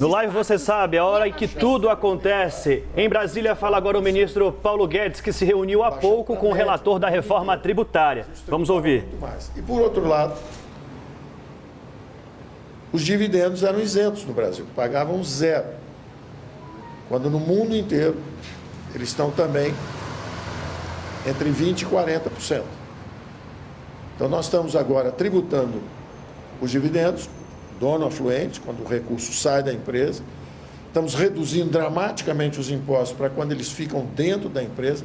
No Live Você Sabe, a hora em que tudo acontece. Em Brasília fala agora o ministro Paulo Guedes, que se reuniu há pouco com o relator da reforma tributária. Vamos ouvir. E por outro lado, os dividendos eram isentos no Brasil, pagavam zero. Quando no mundo inteiro eles estão também entre 20% e 40%. Então nós estamos agora tributando os dividendos, dono afluente, quando o recurso sai da empresa. Estamos reduzindo dramaticamente os impostos para quando eles ficam dentro da empresa,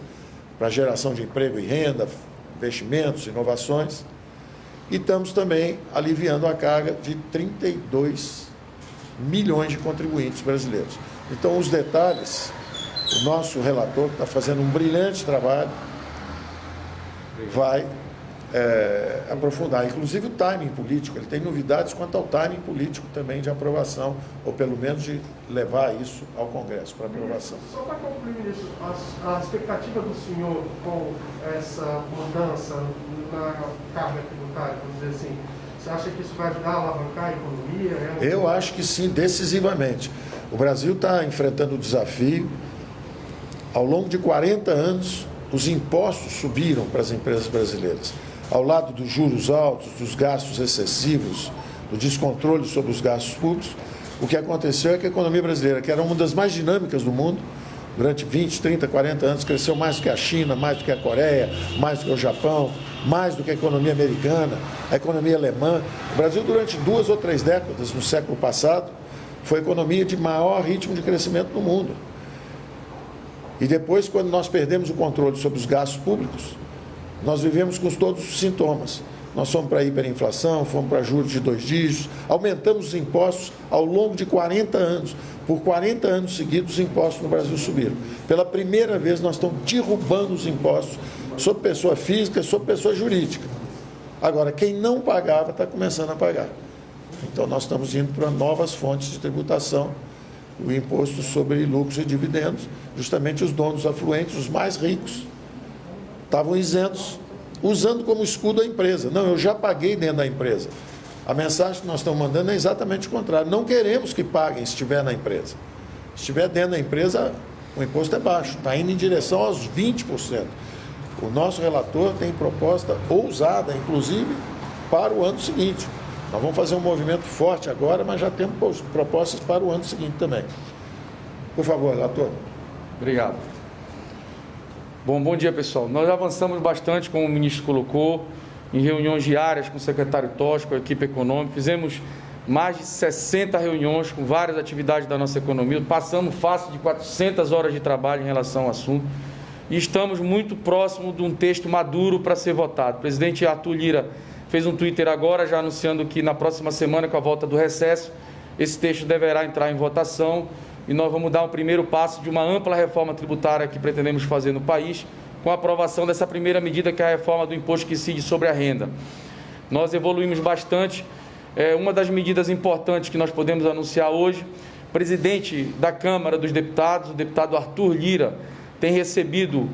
para geração de emprego e renda, investimentos, inovações. E estamos também aliviando a carga de 32 milhões de contribuintes brasileiros. Então, os detalhes, o nosso relator, que está fazendo um brilhante trabalho, vai aprofundar, inclusive o timing político. Ele tem novidades quanto ao timing político também de aprovação, ou pelo menos de levar isso ao Congresso para aprovação. Só para concluir, ministro, a expectativa do senhor com essa mudança na carga tributária, vamos dizer assim, você acha que isso vai ajudar a alavancar a economia? Eu acho que sim, decisivamente. O Brasil está enfrentando o desafio. Ao longo de 40 anos, os impostos subiram para as empresas brasileiras. Ao lado dos juros altos, dos gastos excessivos, do descontrole sobre os gastos públicos, o que aconteceu é que a economia brasileira, que era uma das mais dinâmicas do mundo, durante 20, 30, 40 anos, cresceu mais do que a China, mais do que a Coreia, mais do que o Japão, mais do que a economia americana, a economia alemã. O Brasil, durante 2 ou 3 décadas, no século passado, foi a economia de maior ritmo de crescimento no mundo. E depois, quando nós perdemos o controle sobre os gastos públicos, nós vivemos com todos os sintomas. Nós fomos para a hiperinflação, fomos para juros de 2 dígitos, aumentamos os impostos ao longo de 40 anos. Por 40 anos seguidos, os impostos no Brasil subiram. Pela primeira vez, nós estamos derrubando os impostos sobre pessoa física, sobre pessoa jurídica. Agora, quem não pagava está começando a pagar. Então, nós estamos indo para novas fontes de tributação, o imposto sobre lucros e dividendos, justamente os donos afluentes, os mais ricos, estavam isentos, usando como escudo a empresa. Não, eu já paguei dentro da empresa. A mensagem que nós estamos mandando é exatamente o contrário. Não queremos que paguem se estiver na empresa. Se estiver dentro da empresa, o imposto é baixo, está indo em direção aos 20%. O nosso relator tem proposta ousada, inclusive, para o ano seguinte. Nós vamos fazer um movimento forte agora, mas já temos propostas para o ano seguinte também. Por favor, relator. Obrigado. Bom dia, pessoal. Nós avançamos bastante, como o ministro colocou, em reuniões diárias com o secretário Tosco, a equipe econômica. Fizemos mais de 60 reuniões com várias atividades da nossa economia. Passamos fácil de 400 horas de trabalho em relação ao assunto. E estamos muito próximos de um texto maduro para ser votado. O presidente Arthur Lira fez um Twitter agora, já anunciando que na próxima semana, com a volta do recesso, esse texto deverá entrar em votação e nós vamos dar um primeiro passo de uma ampla reforma tributária que pretendemos fazer no país, com a aprovação dessa primeira medida, que é a reforma do imposto que incide sobre a renda. Nós evoluímos bastante. Uma das medidas importantes que nós podemos anunciar hoje, o presidente da Câmara dos Deputados, o deputado Arthur Lira, tem recebido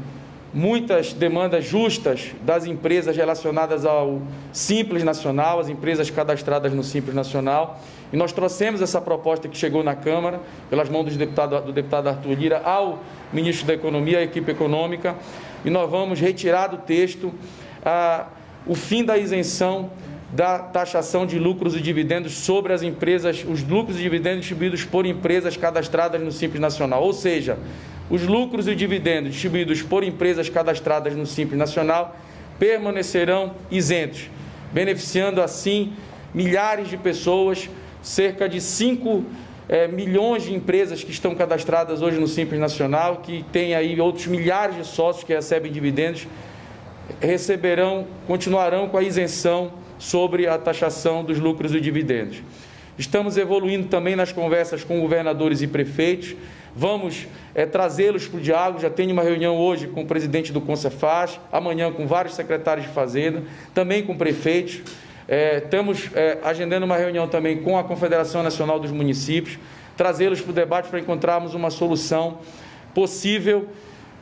muitas demandas justas das empresas relacionadas ao Simples Nacional, as empresas cadastradas no Simples Nacional, e nós trouxemos essa proposta que chegou na Câmara, pelas mãos do deputado Arthur Lira, ao ministro da Economia, à equipe econômica, e nós vamos retirar do texto o fim da isenção da taxação de lucros e dividendos sobre as empresas, os lucros e dividendos distribuídos por empresas cadastradas no Simples Nacional, ou seja, os lucros e dividendos distribuídos por empresas cadastradas no Simples Nacional permanecerão isentos, beneficiando assim milhares de pessoas, cerca de 5 milhões de empresas que estão cadastradas hoje no Simples Nacional, que tem aí outros milhares de sócios que recebem dividendos, continuarão com a isenção sobre a taxação dos lucros e dividendos. Estamos evoluindo também nas conversas com governadores e prefeitos. Vamos trazê-los para o diálogo. Já tenho uma reunião hoje com o presidente do Concefaz, amanhã com vários secretários de Fazenda, também com prefeitos. Estamos agendando uma reunião também com a Confederação Nacional dos Municípios, trazê-los para o debate para encontrarmos uma solução possível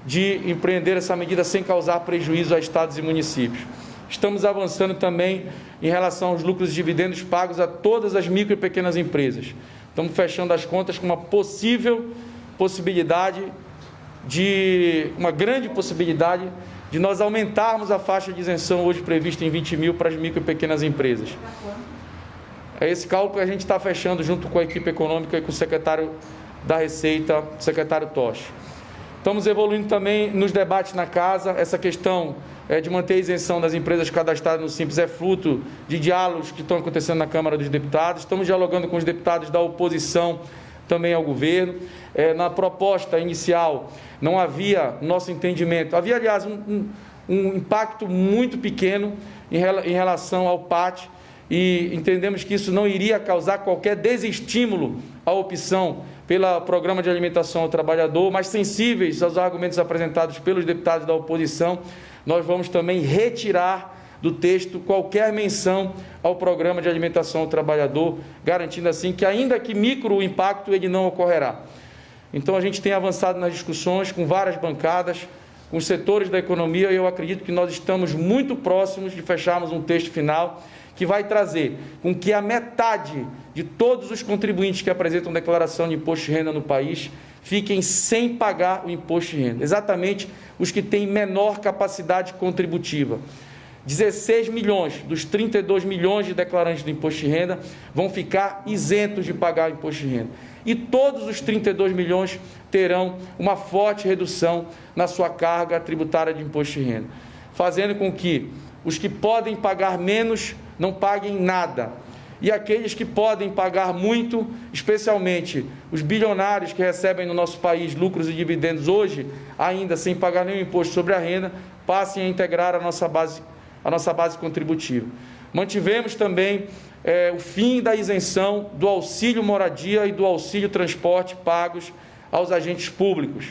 de empreender essa medida sem causar prejuízo a estados e municípios. Estamos avançando também em relação aos lucros e dividendos pagos a todas as micro e pequenas empresas. estamos fechando as contas com uma grande possibilidade de nós aumentarmos a faixa de isenção hoje prevista em 20 mil para as micro e pequenas empresas. É esse cálculo que a gente está fechando junto com a equipe econômica e com o secretário da Receita, o secretário Toche. Estamos evoluindo também nos debates na casa. Essa questão de manter a isenção das empresas cadastradas no Simples é fruto de diálogos que estão acontecendo na Câmara dos Deputados. Estamos dialogando com os deputados da oposição também ao governo. Na proposta inicial não havia, nosso entendimento, havia, aliás, um impacto muito pequeno em relação ao PAT, e entendemos que isso não iria causar qualquer desestímulo à opção pelo Programa de Alimentação ao Trabalhador, mas sensíveis aos argumentos apresentados pelos deputados da oposição, nós vamos também retirar do texto qualquer menção ao Programa de Alimentação ao Trabalhador, garantindo assim que, ainda que micro o impacto, ele não ocorrerá. Então, a gente tem avançado nas discussões com várias bancadas, com os setores da economia, e eu acredito que nós estamos muito próximos de fecharmos um texto final que vai trazer com que a metade de todos os contribuintes que apresentam declaração de imposto de renda no país fiquem sem pagar o imposto de renda, exatamente os que têm menor capacidade contributiva. 16 milhões dos 32 milhões de declarantes do imposto de renda vão ficar isentos de pagar o imposto de renda. E todos os 32 milhões terão uma forte redução na sua carga tributária de imposto de renda, fazendo com que os que podem pagar menos não paguem nada, e aqueles que podem pagar muito, especialmente os bilionários que recebem no nosso país lucros e dividendos hoje, ainda sem pagar nenhum imposto sobre a renda, passem a integrar a nossa base contributiva. Mantivemos também o fim da isenção do auxílio moradia e do auxílio transporte pagos aos agentes públicos,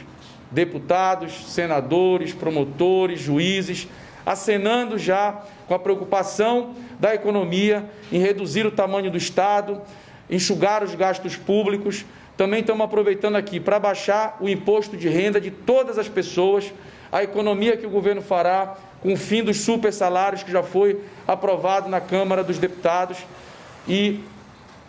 deputados, senadores, promotores, juízes, acenando já com a preocupação da economia em reduzir o tamanho do Estado, enxugar os gastos públicos. Também estamos aproveitando aqui para baixar o imposto de renda de todas as pessoas, a economia que o governo fará com o fim dos super salários, que já foi aprovado na Câmara dos Deputados, e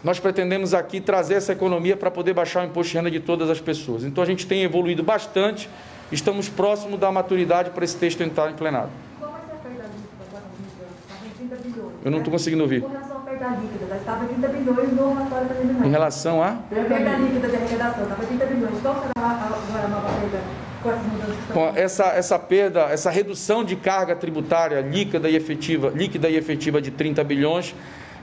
nós pretendemos aqui trazer essa economia para poder baixar o imposto de renda de todas as pessoas. Então, a gente tem evoluído bastante, estamos próximos da maturidade para esse texto entrar em plenário. Qual vai ser a perda líquida agora, estava em 30 bilhões? Eu não estou conseguindo ouvir. Com relação à perda líquida, estava em 30 bilhões no relatório preliminar. Em relação a? Perda líquida de arrecadação, estava em 30 bilhões. Qual será agora a nova perda com essas mudanças que estão? Com essa perda, essa redução de carga tributária líquida e efetiva de 30 bilhões,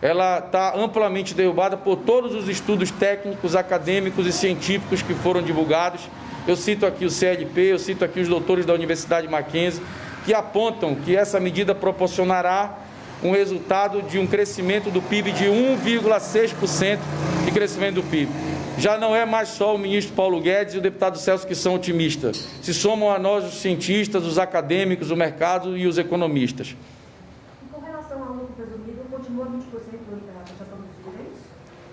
ela está amplamente derrubada por todos os estudos técnicos, acadêmicos e científicos que foram divulgados. Eu cito aqui o CLP, eu cito aqui os doutores da Universidade Mackenzie, que apontam que essa medida proporcionará um resultado de um crescimento do PIB de 1,6% de crescimento do PIB. Já não é mais só o ministro Paulo Guedes e o deputado Celso que são otimistas. Se somam a nós os cientistas, os acadêmicos, o mercado e os economistas. E com relação ao lucro presumido, continua 20% a taxação dos dividendos?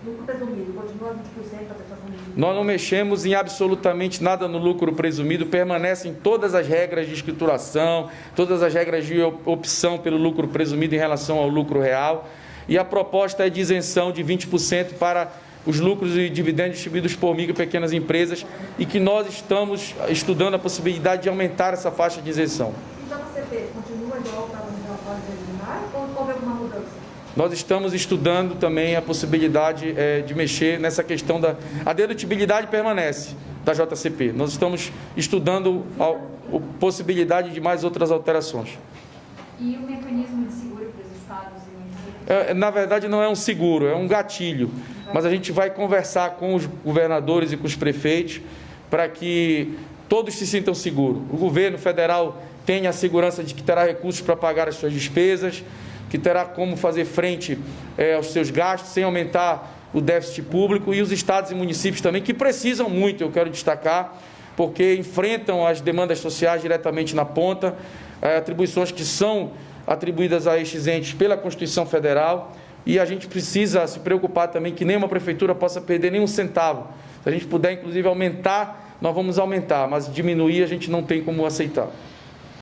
Lucro presumido, continua 20% a taxação dos dividendos? Nós não mexemos em absolutamente nada no lucro presumido, permanecem todas as regras de escrituração, todas as regras de opção pelo lucro presumido em relação ao lucro real, e a proposta é de isenção de 20% para os lucros e dividendos distribuídos por micro e pequenas empresas, e que nós estamos estudando a possibilidade de aumentar essa faixa de isenção. E JCP, continua igual para o relatório preliminar ou houve alguma mudança? Nós estamos estudando também a possibilidade de mexer nessa questão a dedutibilidade permanece da JCP. Nós estamos estudando a possibilidade de mais outras alterações. E o mecanismo de seguro para os estados e municípios? Na verdade, não é um seguro, é um gatilho. Mas a gente vai conversar com os governadores e com os prefeitos para que todos se sintam seguros. O governo federal tenha a segurança de que terá recursos para pagar as suas despesas, que terá como fazer frente aos seus gastos sem aumentar o déficit público, e os estados e municípios também, que precisam muito, eu quero destacar, porque enfrentam as demandas sociais diretamente na ponta, atribuições que são atribuídas a estes entes pela Constituição Federal, e a gente precisa se preocupar também que nenhuma prefeitura possa perder nenhum centavo. Se a gente puder, inclusive, aumentar, nós vamos aumentar, mas diminuir a gente não tem como aceitar.